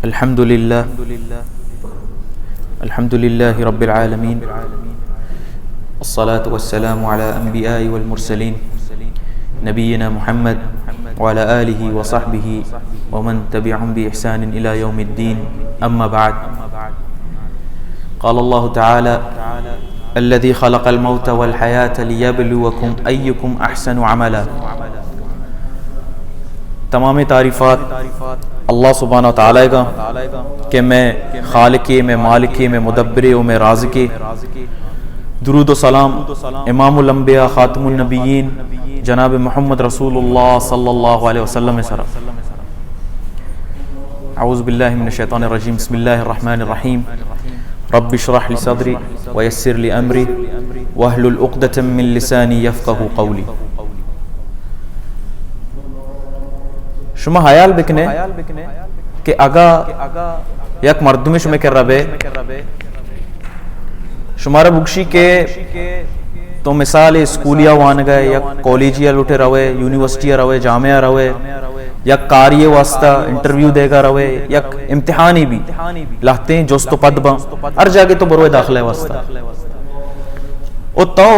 الحمد لله رب العالمين الصلاة والسلام على أنبياء والمرسلين نبينا محمد وعلى آله وصحبه ومن تبعهم بإحسان إلى يوم الدين أما بعد قال الله تعالى الذي خلق الموت والحياة ليبلوكم أيكم أحسن عملا. تمام تعریفات اللہ سبحانہ و تعالیٰ کا کہ میں خالقی، میں مالکی، میں مدبری و میں رازقی. درود و سلام امام الانبیاء خاتم النبیین جناب محمد رسول اللہ صلی اللہ علیہ وسلم سر. اعوذ باللہ من الشیطان الرجیم. بسم اللہ الرحمن الرحیم. رب اشرح لی صدری ویسر لی امری واحلل عقدۃ من لسانی یفقهوا قولی. شما حیال بکنے کہ اگا یک مردمی شما کر ربے شمارا بکشی کے تو مثال اسکولیا وان گئے یا کالجیا لوٹے روے، یونیورسٹیا روے، جامعہ روے، یا کاریے واسطہ انٹرویو دے گا روے، یا امتحانی بھی لاتے ہیں جوست و پد با ہر جاگے تو بروے داخلے واسطہ. او تو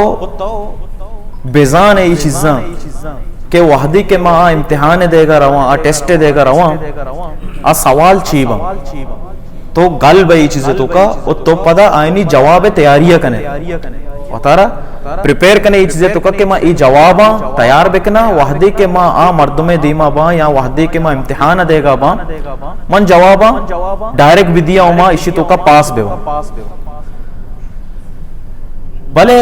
بیزان ہے یہ چیزاں کہ وحدی کے ماں امتحان دے گا رواں، ٹیسٹ دے گا رواں، سوال چیبا تو گل بھئی چیزیں تو کا او تو پدا آئینی جواب تیاریہ کنے وطارا پریپیر کنے یہ چیزیں تو کا کہ ماں ای جواباں تیار بکنا وحدی کے ماں مردم دیما با یا وحدی کے ماں امتحان دے گا با من جواباں ڈائریکٹ بھی دیا ماں اسی تو کا پاس بے با. بلے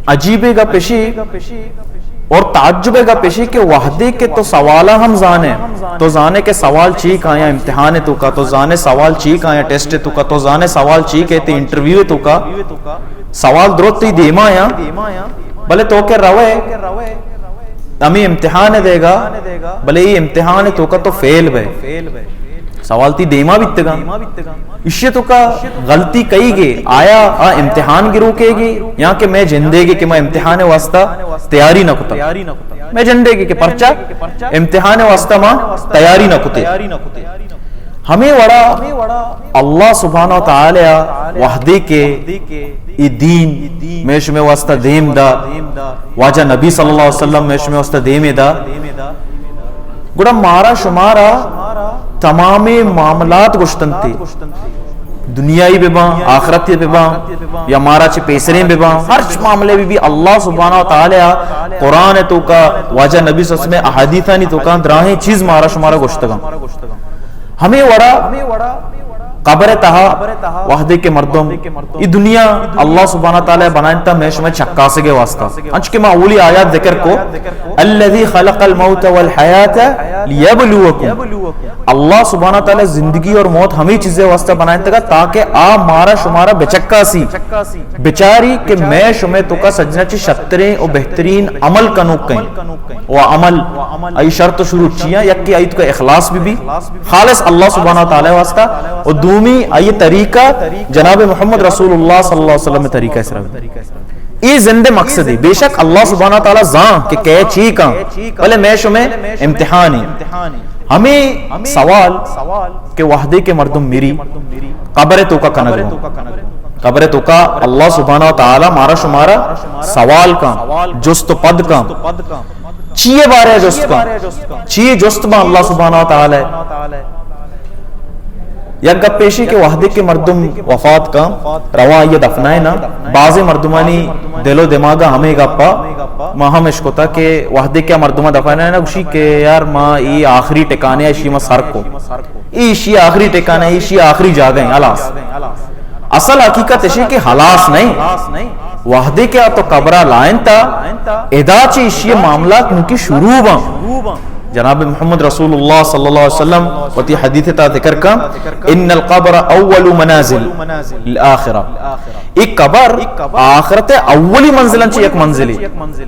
عجیبے گا پیشی اور تعجبے گا پیشی کہ وحدی کے تو سوالہ ہم زانے تو زانے کے سوال چیک آیا امتحان تو کا تو زانے سوال چیک آیا ٹیسٹ تو کا تو زانے سوال چیک ہے تی انٹرویو تو کا سوال درست تی دیما یا بلے تو کہ روے ہمیں امتحان دے گا بلے یہ امتحان تو کا تو فیل بے سوال تی دیما بھی اتگا اسی تو کا غلطی کئی گے آیا امتحان گرو کے گی یہاں کہ میں جندے گی کہ میں امتحان واسطہ تیاری نہ کتا میں جندے گی کہ پرچہ امتحان واسطہ ماں تیاری نہ کتے. ہمیں وڑا اللہ سبحانہ وتعالی وحدی کے ای دین میں شمیں واسطہ دیم دا واجہ نبی صلی اللہ علیہ وسلم میں شمیں واسطہ دیم دا گوڑا مارا شمارا تمام معاملات گشتن تھی دنیای بے باں آخرتی بے باں یا مارا چھ پیسریں بے باں ہر معاملے بھی اللہ سبحانہ وتعالی قرآن تو کا واجہ نبی صلی اللہ علیہ وسلم احادیثانی تو کا دراہیں چیز مارا شمارا گشتگا. ہمیں وڑا قبر تہا وحدے کے مردم یہ دنیا اللہ سبحانہ تعالی بنائنتا میں شمیں چکا سگے واسطہ انچ کے معولی آیات ذکر کو الذی خلق الموت والحیات لیبلوکم. اللہ سبحانہ تعالی زندگی اور موت ہمیں چیزیں واسطہ بنائنتا گا تاکہ مارا شمارا بچکا سی بچاری کہ میں شمیں تو کا سجنہ چی شتریں اور بہترین عمل کنوک کہیں وہ عمل ای شرط شروع چیاں یک کی آیت کا اخلاص بھی خالص اللہ سبحانہ تعالی واسطہ اور دومی آئی طریقہ جناب محمد رسول اللہ صلی اللہ علیہ وسلم طریقہ اس رہا یہ زندہ مقصد ہے. بے شک اللہ سبحانہ تعالیٰ زان کہ کہے چیکاں بلے میں شمیں امتحانی ہمیں سوال کہ وحدے کے مردم میری قبر تو کا کنگو قبر تو کا اللہ سبحانہ تعالیٰ مارا شمارا سوال کا جست پد کا چیئے بارے جست کا چیئے جست با اللہ سبحانہ تعالیٰ یا گپ پیشی کے وحدے کے مردم وفات کا رواں یہ دفنائے نا بعض مردمانی دل و دماغا ہمیں گپا ماں ہم اشکتا کہ وحدے کے مردمہ دفنائے نا کشی کہ یار ماں یہ آخری ٹکانے اشی ماں سر کو ایشی آخری ٹکانے ایشی آخری جاگیں حلاس اصل حقیقت اشی کہ حلاس نہیں وحدے کے تو قبرہ لائن تا ادا چی اشی معاملات ان کی شروع با جناب محمد رسول اللہ صلی اللہ علیہ وسلم وتی حدیث تا ذکر کا ان القبر اول منازل الاخرہ ایک قبر آخرت اولی منزلن چی ایک منزلی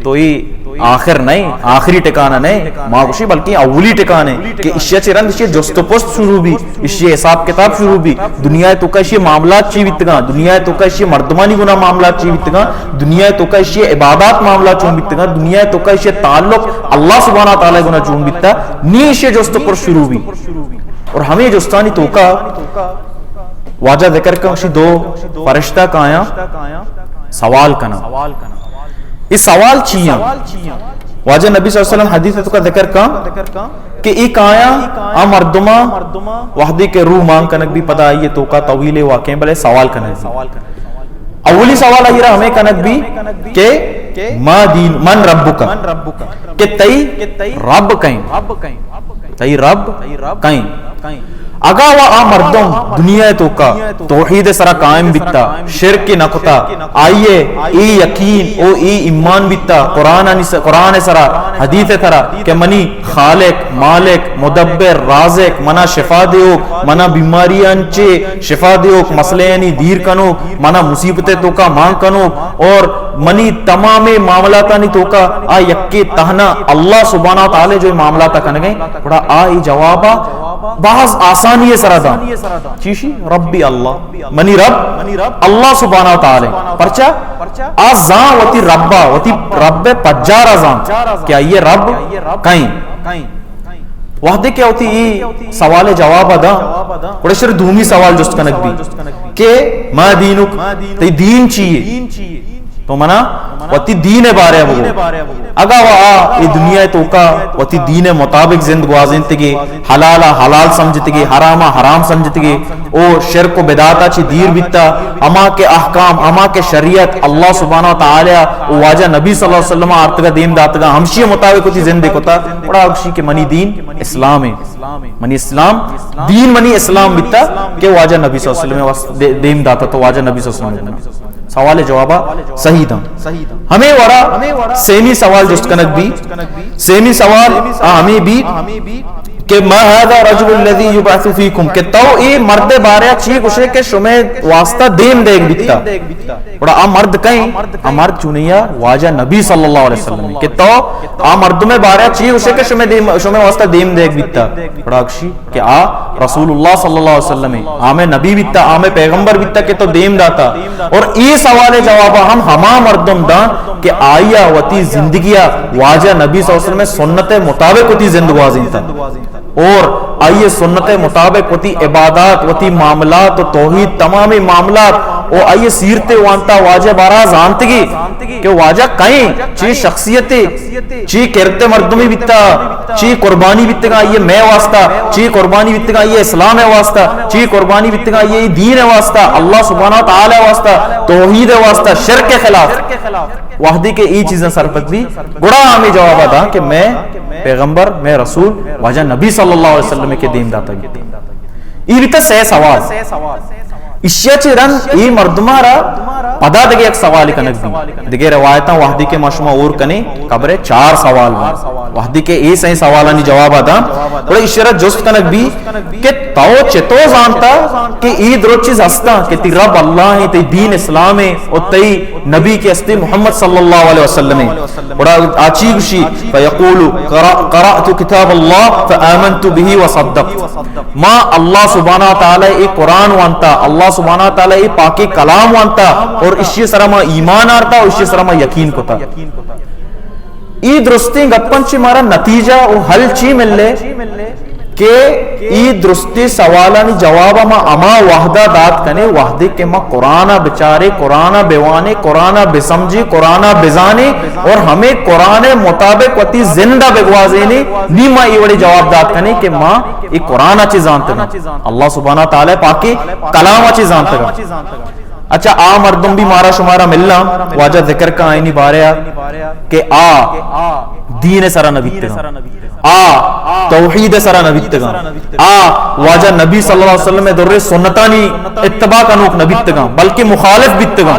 تو یہ آخر نہیں آخری ٹکانہ نہیں ماغشی بلکہ اولی ٹکانے کہ اشیاء چرند اشیاء جست و پست شروع بھی اشیاء حساب کتاب شروع بھی دنیا تو کا اشیاء معاملات چی بیتگاں دنیا تو کا اشیاء مردمانی گناہ معاملات چی بیتگاں دنیا تو کا اشیاء عبادات معاملات چون بیتگاں دنیا تو کا اشیاء تعلق اللہ سبحانہ تعالی گناہ چون بیتا نی اشیاء جست و پست شروع بھی اور ہمیں جستانی توکا واجہ ذکر کا دو فرشتہ کا آیا سوال کنا اس سوال چیاں واجہ نبی صلی اللہ علیہ وسلم حدیث تو کا ذکر کا کہ ایک آیا مردمہ وحدی کے روح مانگ کنک بھی پدا آئیے تو کا طویل واقعیں بلے سوال کنک بھی اولی سوال آئی رہا ہمیں کنک بھی کہ ما دین من ربکا کہ تئی رب کہیں تئی رب کہیں اگا و مردم دنیا تو کا توحید سرا قائم بیتا شرک نکتا آئیے ای یقین او ای ایمان بیتا قرآن سرا حدیث سرا کہ منی خالق مالک مدبر رازق منا شفا دیوک منا بیماریاں چے شفا دیوک مسئلے یعنی دیر کنوک منا مصیبتیں تو کا مانگ کنوک اور منی تمام معاملاتانی تو کا آ یکی تہنا اللہ سبحانہ وتعالی جو معاملات کنگیں بڑا آئی جوابا بعض آسانی سرا دا چیشی ربی اللہ منی رب اللہ سبحانہ وتعالی پرچا آزان وتی ربا وتی رب پجار آزان کیا یہ رب کہیں وحدے کیا ہوتی یہ سوال جواب دا بڑے شر دھومی سوال جست کنک بھی کہ ما دینک تی دین چیئے تو منا وتی دین بارے وہ اگا ای دنیا تو کا وتی دین مطابق زندگی زندگی حلالا حلال سمجھتگی حراما حرام سمجھتگی او شرک و بدعتا چی دیر بیتا اما کے احکام اما کے شریعت اللہ سبحانہ وتعالی واجہ نبی صلی اللہ علیہ وسلم آرتگا دیم داتگا ہمشی مطابق ہوتی زندگی ہوتا بڑا اکشی کہ منی دین اسلام ہے منی اسلام دین منی اسلام بیتا کہ واجہ نبی صلی اللہ علیہ وسلم دیم داتا تو واجہ نبی صلی اللہ علیہ وسلم سوال جوابا صحیح تھا ہمیں ورا سیمی سوال جست کنک بھی سیمی سوال ہمیں بھی کہ ما هذا رجل الذي يبعث فيكم کہ تو ای مرد بارے چھی کچھ کہ شمع واسطہ دین دیکھ بیتا بڑا مرد کہیں مرد چونیا واجہ نبی صلی اللہ علیہ وسلم کہ تو مرد میں بارے چھی کچھ کہ شمع واسطہ دین دیکھ بیتا بڑا اکشی کہ رسول اللہ صلی اللہ علیہ وسلم آمیں نبی بیتا آمیں پیغمبر بیتا کہ تو دین داتا اور ای سوال جوابا ہم ہما مردم دا کہ آیا وتی زندگیہ واجہ نبی صلی اللہ علیہ وسلم سنت مطابق وتی زندگی زندتا اور آئیے سنت مطابق وتی عبادات وتی معاملات و توحید تمامی معاملات او آئیے سیرتے وانتا واجہ بارا زانتگی کہ واجہ کہیں چی شخصیتی چی کرتے مردمی بیتا چی قربانی بیتگا یہ میں واسطہ چی قربانی بیتگا یہ اسلام ہے واسطہ چی قربانی بیتگا یہ دین ہے واسطہ اللہ سبحانہ وتعالی واسطہ توحید ہے واسطہ شرک کے خلاف وحدی کے ای چیزیں سرپت بھی گڑا ہمیں جواب دا کہ میں پیغمبر میں رسول واجہ نبی صلی اللہ علیہ وسلم کے دین داتا گی یہ بھی تا سی سوال اشیاء چی رن ای مردمارا پدا دگے ایک سوالی کنک بھی دگے روایتاں وحدی کے مشمع اور کنے قبرے 4 سوال بھی وحدی کے ای صحیح سوالانی جواب آدھا اور اشیاء جست کنک بھی کہ تو چتو زانتا کہ ای درو چیز ہستا کہ تی رب اللہ ہے تی دین اسلام ہے اور تی نبی کے استے محمد صلی اللہ علیہ وسلم ہے اور آچی گشی فیقولو قرأت کتاب اللہ فآمنت به وصدقت ما اللہ سبحانہ وتعالی ایک قرآن وانتا اللہ سبحانہ تعالی یہ پاکی کلام وانتا اور اسی سرما ایمان آرتا اور اسی سرما یقین کوتا ای درستی گپن چی مارا نتیجہ اور حل چی مل لے کہ ای درستی سوالانی جواب اما وحدہ دات کنے وحدے کہ ما قرآن بچارے قرآن بیوانے قرآن بسمجھی قرآن بزانے اور ہمیں قرآن مطابق وطی زندہ بگوازینے نیمہ ای وڑی جواب دات کنے کہ ما ای قرآن اچھی زانتے گا اللہ سبحانہ تعالی پاکی کلام اچھی زانتے گا اچھا مردم بھی مارا شمارا ملنا واجہ ذکر کا آئینی باریا کہ دین سرا نبیتگا توحید سرا نبیتگا واجہ نبی صلی اللہ علیہ وسلم در سنتانی اتباع کنوک نبیتگا بلکہ مخالف بیتگا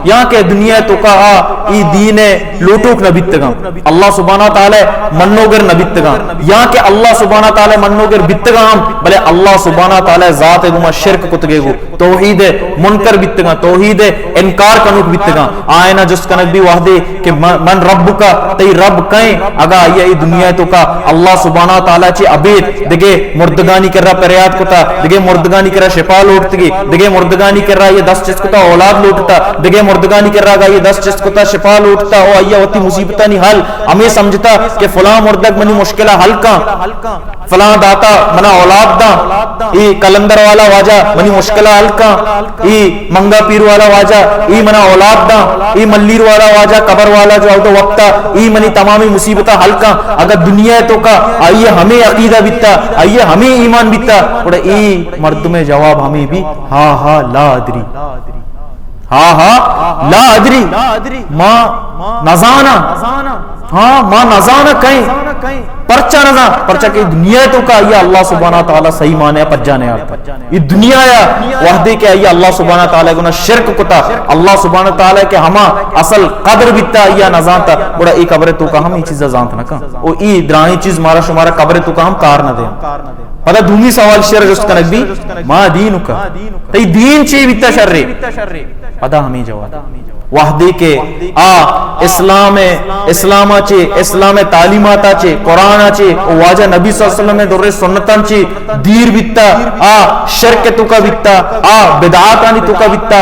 یہاں کہ دنیا تو کہا ای دین لوٹوک نبیتگا اللہ سبحانہ تعالی منوگر نبیتگا یہاں کہ اللہ سبحانہ تعالی منوگر بیتگا ہم بلے اللہ سبحانہ تعالی ذات گما شرک کتگے گو توحید منکر بیتگا توحید انکار کنوک بیتگا آئینہ جس کنک بھی وحدے کہ من رب کا تی رب کہیں اگا یہ دنیا تو کا اللہ سبحانہ تعالی چی عبید دگے مردگانی کر رہا پریاد کتا دگے مردگانی کر رہا شفا لوٹتگی دگے مردگانی کر رہا یہ 10 چیز کتا اولاد لوٹتا دگے دگے مردگانی کر رہا گا یہ 10 چست کتا شفا لوٹتا او آیا ہوتی مصیبتہ نہیں حل ہمیں سمجھتا کہ فلاں مردگ منی مشکلہ حل کا فلاں داتا منا اولاد دا ای کلندر والا واجہ منی مشکلہ حل کا ای منگا پیر والا واجہ ای منا اولاد دا ای ملیر والا واجہ قبر والا جو آؤ وقتا ای منی تمامی مصیبتہ حل کا اگر دنیا تو کا آئیے ہمیں عقیدہ بیتا آئیے ہمیں ایمان بیتا اور ای مرد میں جواب ہمیں بھی ہاں ہاں لا ادری ہاں ہاں لا ادری ما نزانا ہاں ما نزانا کہیں پرچہ نزان پرچہ کہ دنیا تو کا یہ اللہ سبحانہ تعالیٰ صحیح مانے پر جانے آتا یہ دنیا یا وحدے کے یہ اللہ سبحانہ تعالیٰ گنا شرک کتا اللہ سبحانہ تعالیٰ کے ہما اصل قدر بیتا یا نزانتا بڑا ای قبر تو کا ہم ای چیزیں زانتا نکا او ای درانی چیز مارا شمارا قبر تو کا ہم کار نہ دیں پتہ دومی سوال شر جست کنک بھی ما دینو کا تی دین چی بیتا شر رے پتہ ہمیں جواب وحدے کے اسلام چے اسلام تعلیمات چے قرآن چے واجہ نبی صلی اللہ علیہ وسلم در سنتان چے دیر بیتا شرک تو کا بیتا بدعاتانی تو کا بیتا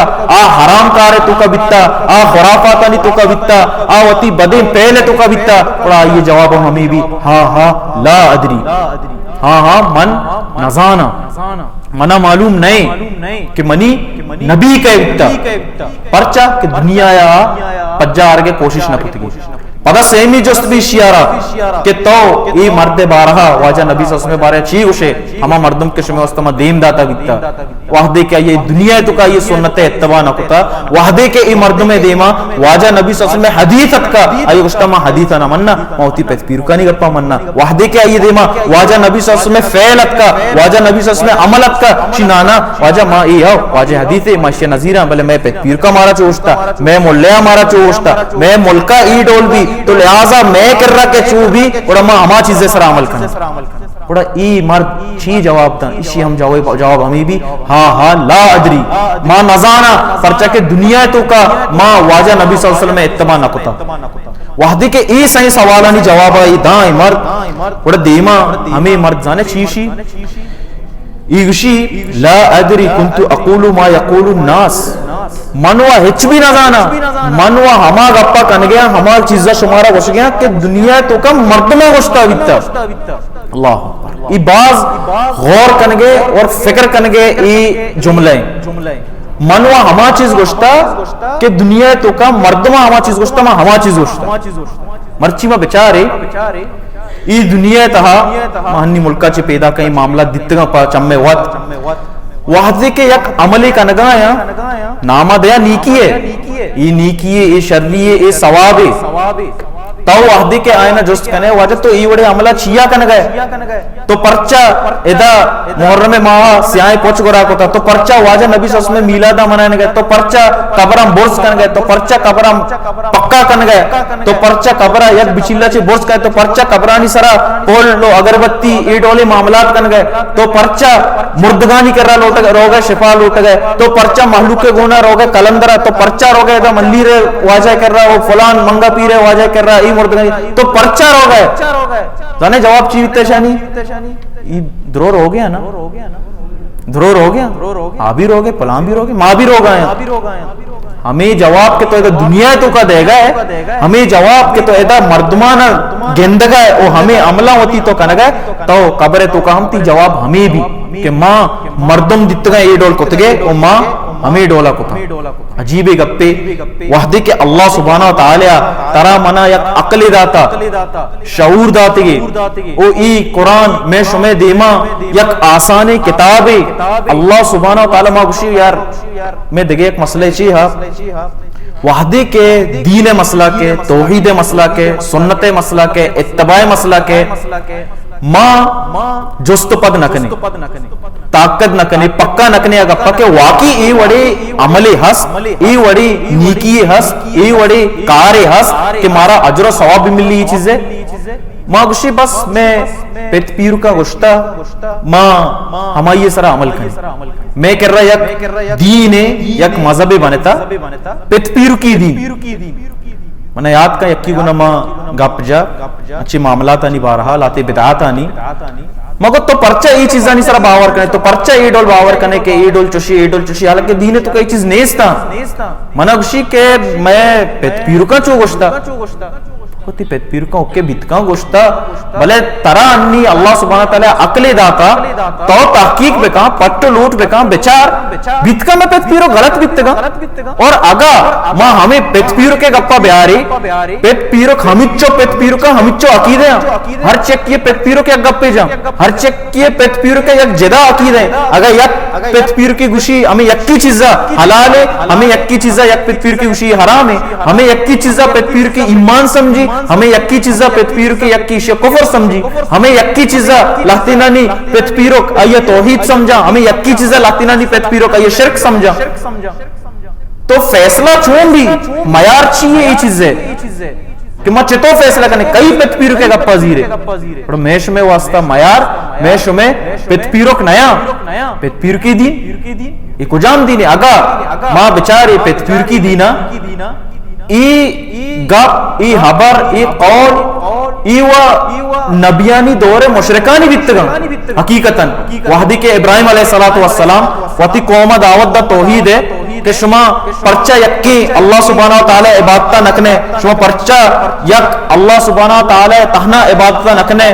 حرام کار تو کا بیتا خرافاتانی تو کا بیتا وتی بدیں پہلے تو کا بیتا اور یہ جواب ہمیں بھی ہاں ہاں لا ادری ہاں ہاں من نزانا منا معلوم نہیں کہ منی نبی کا بیتا پرچا کہ دنیا یا پجا آرگے کوشش نہ کتگی پدا سیمی جست بھی شیارا کہ تو ای مرد بارہا واجہ نبی صلی اللہ علیہ وسلم بارہ چی اسے ہما مردم کے شمی وستما دیم داتا بیتا وحدے کیا یہ دنیا تو کا یہ سنت اتباع نہ کتا وحدے کے ای مردم دیما واجہ نبی صلی اللہ علیہ وسلم حدیثت کا آئی اشتما حدیثہ نہ مننا موتی پیت پیرکانی گپا مننا وحدے کے آئی دیما واجہ نبی صلی اللہ علیہ وسلم فعلت کا واجہ نبی صلی اللہ علیہ وسلم عملت کا چنانا واجہ ما ای ہو واجہ حدیث ماشی نظیرہ بلے میں پیت پیرکا مارا چوشتا میں ملیہ مارا چوشتا میں ملکہ ای ڈول بھی تو لہذا میں کر رہا کہ چو بھی اور ہما چیزیں سر عمل کرنا اور ای مرد چی جواب دا اسی ہم جواب ہمیں بھی ہاں ہاں لا ادری ما نزانا پرچہ کہ دنیا تو کا ما واجہ نبی صلی اللہ علیہ وسلم اتباع نہ کتا وحدی کے ای صحیح سوالانی جواب آئی دائیں مرد اور دیما ہمیں مرد جانے چیشی ایگشی لا ادری کنتو اقول ما یقول الناس منوا ہچ بھی نہ جانا منوا ہما گپا کن گیا ہما چیزا شمارا گوش گیا کہ دنیا تو کم مرد میں گوشتا بیتا اللہ ای باز غور کن گے اور فکر کن گے ای جملے منوا ہما چیز گوشتا کہ دنیا تو کم مرد میں ہما چیز گوشتا ما ہما چیز گوشتا مرچی میں بچارے ای دنیا تہا مہنی ملکہ چے پیدا کئی معاملہ دیتگا پا چمے وقت وحدے کے یک عملی کا نگایا نامہ دیا نیکی ہے یہ نیکی ہے یہ شرلی ہے یہ ثواب ہے تو وحدے کے آئینہ جست کنے واجہ تو ای وڑے عملہ چیا کن گئے تو پرچہ ادا محرم ماہ سیاہیں پوچھ گرا کو تھا تو پرچہ واجہ نبی صلی اللہ علیہ وسلم میلادہ منائنے گئے تو پرچہ قبرم برس کن گئے تو پرچہ قبرم پکا کن گئے تو پرچہ قبرہ یک بچیلہ چے برس کن گئے تو پرچہ قبرانی سرا پول لو اگربتی ایڈ والے معاملات کن گئے تو پرچہ مردگانی کر رہا رو گئے شفا لوٹ گئے تو پرچہ محلوق کے گونا رو گئے کلندرہ تو پرچہ رو گئے دا ملی رے واجہ کر رہا وہ فلان منگا پی رے واجہ کر رہا مردگانی تو پرچہ رو گئے جانے جواب چیوتے شانی درور ہو گیا نا درور ہو گیا آپ بھی رو گئے پلان بھی رو گئے ماں بھی رو گئے ہمیں جواب کے تو ایدہ دنیا تو کا دے گئے ہمیں جواب کے تو ایدہ مردمانہ گند گئے او ہمیں عملہ ہوتی تو کن گئے تو قبر تو کا ہم تی جواب ہمیں بھی کہ ماں مردم دیت گئے یہ ڈول کت گئے او ماں ہمیں ڈولا کتا عجیب گپے وحدے کے اللہ سبحانہ وتعالی ترا منا یک عقل داتا شعور داتے گے او ای قرآن میں شمع دیما یک آسان کتاب اللہ سبحانہ وتعالی ما گوشی یار میں دگے ایک مسئلہ چی ہا وحدے کے دین مسئلہ کے توحید مسئلہ کے سنت مسئلہ کے اتباع مسئلہ کے ماں جست پد نہ کنے طاقت نہ کنے پکا نہ کنے اگر پکے واقعی ای وڑے عملی ہس ای وڑی نیکی ہس ای وڑی کار ہس کہ مارا اجر و ثواب بھی ملی یہ چیزیں ماں گوشی بس میں پیت پیر کا گوشتا ماں ہمائی سرا عمل کریں میں کر رہا یک دین یک مذہب بنتا پیت پیر کی دین منہ یاد کا یکی گناہ ماں گپ جا اچھی معاملات آنی بارہا لاتے بدعات آنی مگر تو پرچہ ای چیزاں نہیں سارا باور کرنے تو پرچہ ای ڈول باور کرنے کہ ای ڈول چوشی حالانکہ دین تو کئی چیز نیستا منا گوشی کہ میں پیت پیرو کا چو گوشتا ہوتی پیت پیرو کا اوکے بیت کا گوشتا بلے ترا انی اللہ سبحانہ تعالی عقل داتا تو تحقیق بکا پٹو لوٹ بکا بچار بیت کا میں پیت پیرو غلط بیت گا اور اگا ماں ہمیں پیت پیرو کے گپا بیاری پیت پیرو ہمیچو پیت پیرو کا ہمیچو عقیدے ہیں ہر چیک یہ پیت پیرو کے گپے جا ہر چیک یہ پیت پیرو کے یک جدا عقیدے ہیں اگر یک پیت پیرو کی گوشی ہمیں یکی چیزا حلال ہے ہمیں یکی چیزا یک پیت پیرو کی گوشی حرام ہے ہمیں یکی چیزا پیت پیرو کی ایمان سمجھی ہمیں یکی چیزا پیت پیرو کی یکی شی کفر سمجھی ہمیں یکی چیزا لاہتینانی پیت پیرو آئیے توحید سمجھا ہمیں یکی چیزا لاہتینانی پیت پیرو آئیے شرک سمجھا تو فیصلہ چون بھی معیار چاہیے یہ چیز ہے کہ میں چتو فیصلہ کرنے کئی پیت پیرو کے گپا زیرے اور میش میں واسطہ معیار میش میں پیت پیرو نیا پیت پیرو کی دین یہ کجام دین ہے اگا ماں بچارے پیت پیرو کی دینا ای گپ ای حبر ای قول ای و نبیانی دور مشرکانی بیتگا حقیقتاً وحدی کے ابراہیم علیہ السلام واتی قوم دعوت دا توحید ہے کہ شما پرچہ یکی اللہ سبحانہ وتعالی عبادتہ نکنے شما پرچہ یک اللہ سبحانہ وتعالی تہنا عبادتہ نکنے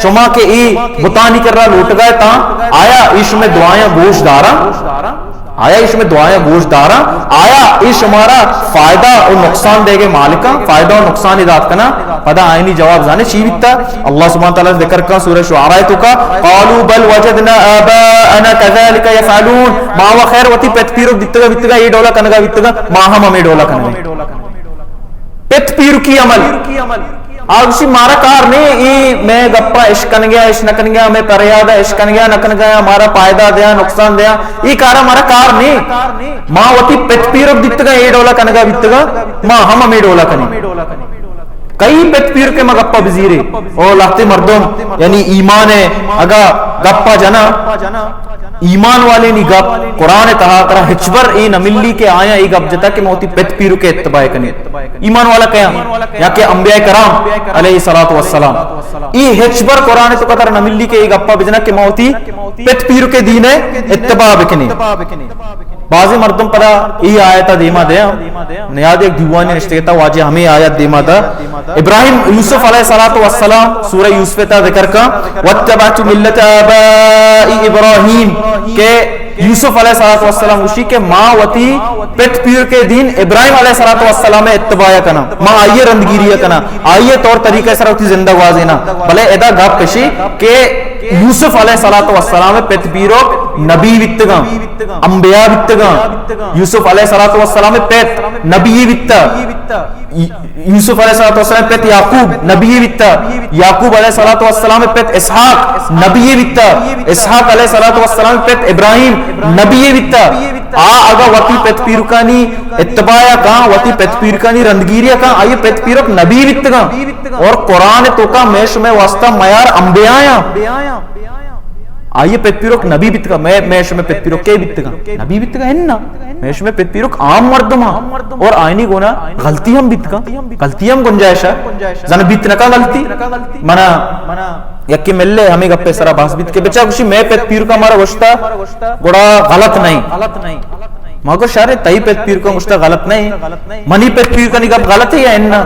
شما کے ای بتانی کر رہا لوٹ گئے تا آیا ایش میں دعائیں گوش دارا آیا اس میں دعائیں گوش دارا آیا اس شمارا فائدہ اور نقصان دے گے مالکا فائدہ اور نقصان اداد کنا پدا آئینی جواب زانے چیویتا اللہ سبحانہ تعالیٰ ذکر کا سورہ شعراء تو کا قالوا بل وجدنا آباءنا كذلك يفعلون ما هو خیر وتی پیت پیرو بیتگا یہ ڈولا کنگا بیتگا ما ہمیں ڈولا کنگا پیت پیرو کی عمل آگوشی مارا کار نہیں ای میں گپا اشکن گیا اشنکن گیا میں پریادا اشکن گیا نکن گیا مارا پائدہ دیا نقصان دیا ای کارا مارا کار نہیں ماں وطی پیت پیرو دیتگا اے ڈولا کنگا بیتگا ماں ہمیں ڈولا کنی کئی پیت پیر کے مگپا بزیرے او لاہتے مردم یعنی ایمان ہے اگا گپا جنا ایمان والے نی گپ قرآن تہا کرا ہچبر ای نملی کے آیا ای گپ جتا کہ موتی پیت پیرو کے اتباع کنی ایمان والا کیا یا کہ انبیاء کرام علیہ السلام ای ہچبر قرآن تو قطر نملی کے ای گپا بجنا کہ موتی پیت پیرو کے دین اتباع بکنی بعضی مردم پدا ای آیتا دیما دیا نیاد ایک دیوانی نشتے گتا واجہ ہمیں آیت دیما دا ابراہیم یوسف علیہ السلام سورہ یوسف تا ذکر کا واتبعت ملت آبائی ابراہیم کہ یوسف علیہ السلام اسی کے ماں وتی پیت پیر کے دین ابراہیم علیہ السلام اتباع کنا ماں آئیے رندگیری کنا آئیے طور طریقے سر ہوتی زندہ وازینا بلے ادا گھاپ کشی کہ یوسف علیہ السلام پیت پیرو نبی ویتگا انبیاء ویتگا یوسف علیہ السلام پیت نبی ویتا یوسف علیہ السلام پیت یعقوب نبی ویتا یعقوب علیہ السلام پیت اسحاق نبی ویتا اسحاق علیہ السلام پیت ابراہیم نبی ویتا آگا وطی پیت پیرکانی اتباع کہاں وطی پیت پیرکانی رندگیریہ کہاں آئیے پیت پیرک نبی ویتگا اور قرآن تو کا میش میں واسطہ میار انبیاء آئیے پیت پیروک نبی بیتگا میش میں پیت پیروک کے بیتگا نبی بیتگا اننا میش میں پیت پیروک عام مردمہ اور آئینی گونا غلطی ہم بیتگا غلطی ہم گنجائشہ زن بیتنا کا غلطی منا یکی ملے ہمیں گپے سرا باس بیت کے بچا کچھ میں پیت پیرو کا مارا گوشتا گوڑا غلط نہیں ماں شارے تئی پیت پیر کا مشتا غلط نہیں منی پیت پیر کا نگب غلط ہے یا اننا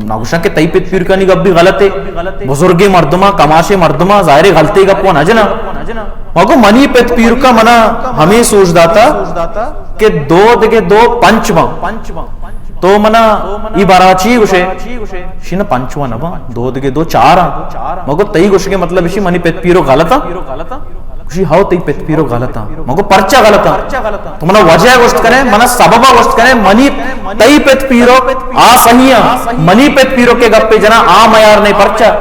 ناگوشاں کے تئی پیت پیر کا نگب بھی غلط ہے بزرگی مردمہ کماشے مردمہ ظاہر غلطی گپ وہ نجنا ماں منی پیت پیر کا منا ہمیں سوچ داتا کہ دو دگے دو پنچواں تو منا ای باراچی گوشے شینا پنچواں نبا دو دگے دو چارا مگو تئی گوشے کے مطلب اسی منی پیت پیرو غلطا کشی ہاو تی پیت پیرو غلطا مگو پرچا غلطا تو منا وجہ گوشت کریں منا سببا گوشت کریں منی تی پیت پیرو آ صحیح منی پیت پیرو کے گپ پہ جنا آ میار نہیں پرچا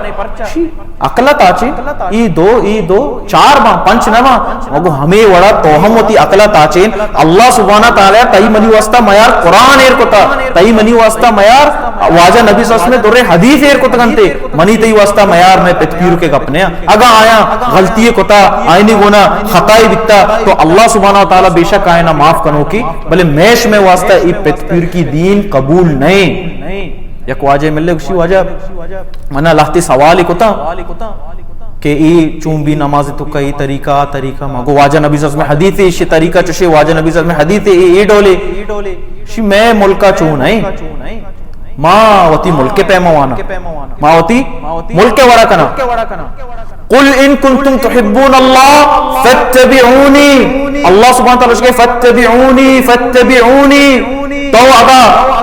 اقلت آچے ای دو چار باں پنچ نواں مگو ہمیں وڑا توہم ہوتی اقلت آچے اللہ سبحانہ تعالی تئی منی واسطہ میار قرآن ایر کتا تئی منی واسطہ میار واجہ نبی صلی اللہ علیہ وسلم در حدیث ایر کتا گنتے منی تئی واسطہ میار میں پیت پیرو کے گپنے اگا آیا غلطی کتا آئینی گونا خطائی بکتا تو اللہ سبحانہ تعالی بے شک آئینا معاف کنو کی بلے میش میں واسطہ ای پیت پیر کی دین قبول نہیں یک واجہ ملے کسی واجہ منا لاہتی سوالی کتا کہ ای چون بھی نماز تو کئی طریقہ مگو واجہ نبی صلی اللہ علیہ وسلم حدیث شی طریقہ چشے واجہ نبی صلی اللہ علیہ وسلم حدیث ای ڈولے شی میں ملکہ چون ہے ما وتی ملک پیموانا ما وتی ملک وڑا کنا قل ان کنتم تحبون اللہ فاتبعونی اللہ سبحانہ تعالیٰ فاتبعونی تو اگا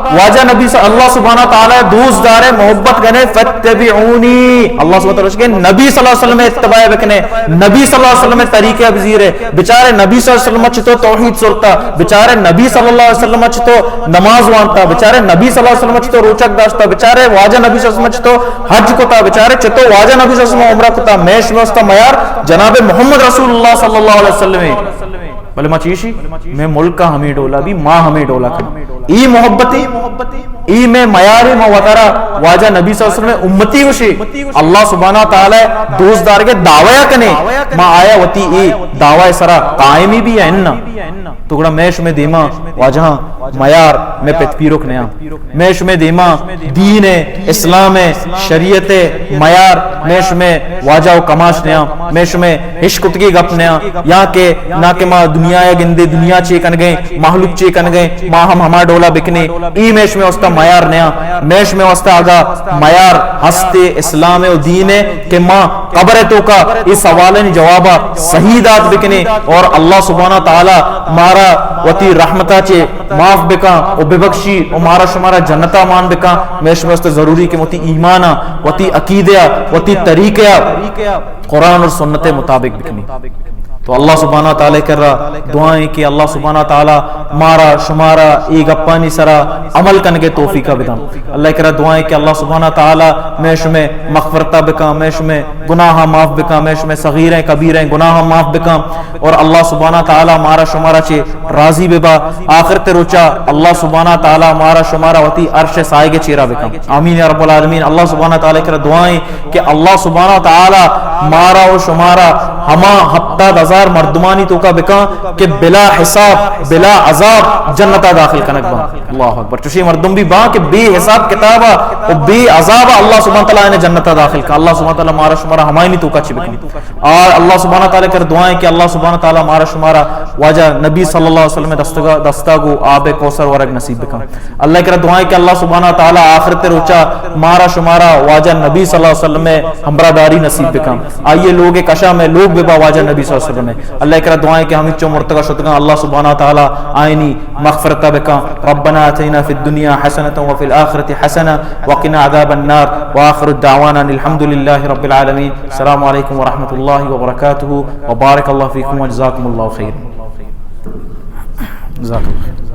واجہ نبی صلی اللہ سبحانہ تعالیٰ دوست دارے محبت گنے فاتبعونی اللہ سبحانہ تعالیٰ نبی صلی اللہ علیہ وسلم اتباع بکنے نبی صلی اللہ علیہ وسلم طریقے ابزیر ہے بچارے نبی صلی اللہ علیہ وسلم چھتو توحید سرتا بچارے نبی صلی اللہ علیہ وسلم چھتو نماز وانتا بچارے نبی صلی اللہ علیہ وسلم چھتو روچک داشتا بچارے واجہ نبی صلی اللہ علیہ وسلم چھتو حج کتا بچارے چھتو واجہ نبی صلی اللہ علیہ وسلم عمرہ کتا میش میں استا میار جناب محمد رسول اللہ صلی اللہ علیہ وسلم بلے ما چیشی میں ملک کا ہمیں ڈولا بھی ماں ہمیں ڈولا کریں ای محبتی ای میں میاری موترہ واجہ نبی صلی اللہ علیہ وسلم امتی ہوشی اللہ سبحانہ تعالی دوست دار کے دعویٰ کنے ما آیا وتی ای دعویٰ سرا قائمی بھی ہے اننا تکڑا میش میں دیما واجہاں میار میں پت پیروک نیا میش میں دیما دین اسلام شریعت میار میش میں واجہ و کماش نیا میش میں حشکتگی گپ نیا یا کہ نہ کہ ما دنیا یا گندے دنیا چیکن گئے محلوک چیکن گئے ما ہم ہما ڈولا بکنے ای میش میں وستا میار نیا میش میں وستا آگا میار ہستے اسلام و دین کہ ما قبر تو کا اس سوالن جوابا صحیح دات بکنے اور اللہ سبحانہ تعالی مارا وتی رحمتہ چے معاف بکا و ببخشی و مارا شمارا جنتا مان بکا میش میں وستا ضروری کہ وتی ایمانا وتی عقیدہ وتی طریقہ قرآن اور سنت مطابق بکنی تو اللہ سبحانہ تعالی کر رہا دعائیں کہ اللہ سبحانہ تعالی مارا شمارا ایک اپانی سرا عمل کرنے کے توفیقہ بدم اللہ کر رہا دعائیں کہ اللہ سبحانہ تعالی میش میں مغفرتہ بکا میش میں گناہ معاف بکا میش میں صغیریں کبیریں گناہ معاف بکا اور اللہ سبحانہ تعالی مارا شمارا چے راضی ببا آخرت روچا اللہ سبحانہ تعالی مارا شمارا وتی عرش سائے کے چیرہ بکا آمین یا رب العالمین اللہ سبحانہ تعالی کر رہا دعائیں کہ اللہ سبحانہ تعالی مارا و شمارا ہما ہفتہ ہزار مردمانی تو کا بکا کہ بلا حساب بلا عذاب جنتا داخل کنک با اللہ اکبر چوشی مردم بھی با کہ بے حساب کتابا و بے عذاب اللہ سبحانہ تعالیٰ نے جنتا داخل کا اللہ سبحانہ تعالیٰ مارا شمارا ہمائنی تو کا چی بکنی اور اللہ سبحانہ تعالیٰ کر دعائیں کہ اللہ سبحانہ تعالیٰ مارا شمارا واجہ نبی صلی اللہ علیہ وسلم دستاگو آب کوثر ورگ نصیب بکا اللہ کر دعائیں کہ اللہ سبحانہ تعالیٰ آخرت روچا مارا شمارا واجہ نبی صلی اللہ علیہ وسلم میں ہمراہداری نصیب بکا آئیے لوگ کشا میں لوگ ببا واجہ نبی صلی اللہ علیہ وسلم میں اللہ کرا دعائیں کہ ہمیں چو مرتقہ شدگاں اللہ سبحانہ تعالی آئینی مغفرتہ بکا ربنا آتینا فی الدنیا حسنة وفی الآخرة حسنة وقنا عذاب النار وآخر الدعوانا الحمدللہ رب العالمین السلام علیکم ورحمۃ اللہ وبرکاتہ وبارک اللہ فیکم وجزاکم اللہ خیر جزاک اللہ خیر